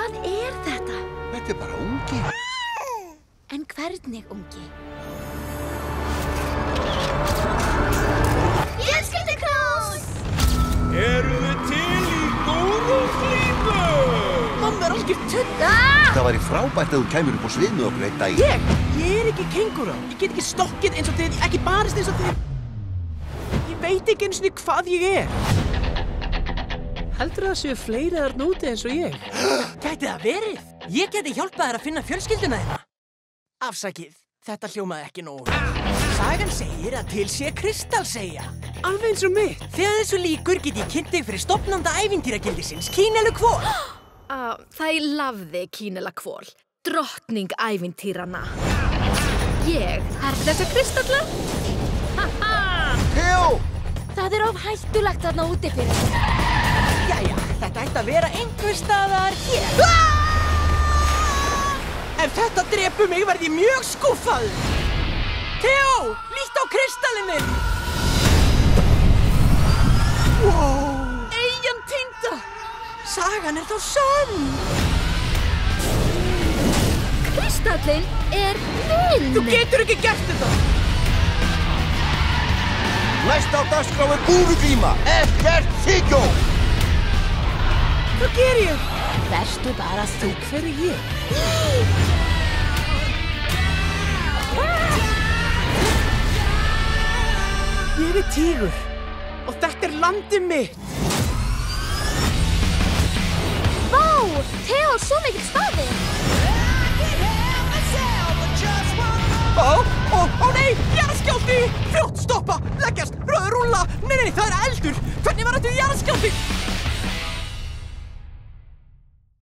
Hvað þetta? Þetta bara ungi. En hvernig ungi? Fjölskyldukrús! Erum við til í góðum klífum? Mamma algjör tull. Það væri frábært að þú kæmur upp á svið með okkur einn dag. Ég ekki kengúra. Ég get ekki stokkið eins og þið, ekki barist eins og þið. Ég veit ekki einu sinni hvað ég Heldurðu það séu fleiri þarna úti eins og ég? Gæti það verið? Ég geti hjálpað þér að finna fjölskylduna þína. Afsakið, þetta hljómaði ekki nógu. Sagan segir að til sé kristalseyja. Alveg eins og mitt. Þegar þessu líkur get ég kynnt þig fyrir stofnanda ævintýragildisins, Kínelu Kvól. Það lafði Kínela Kvól, drottning ævintýranna. Ég þessa kristalla? Theo! Það of hættulegt þarna úti fyrir. Jæja, þetta ætti að vera einhvers staðar hér. Ef þetta drepur mig verð ég mjög skúffaður. Theo, líttu á kristallinn minn. Wow, eyjan týnda. Sagan þá sönn. Kristallinn minn. Þú getur ekki gert þetta. Næst á dagskrá búruglíma. Ekkert þykjó. Hvað ger ég? Vertu bara þú. Hver ég? Ég tígur. Og þetta landið mitt. Vá, Theo svo mikill staði. Ó nei, jarðskjálfti! Fljótt, stoppa, leggjast, rúlla. Nei, það eldur. Hvernig var þetta jarðskjálfti?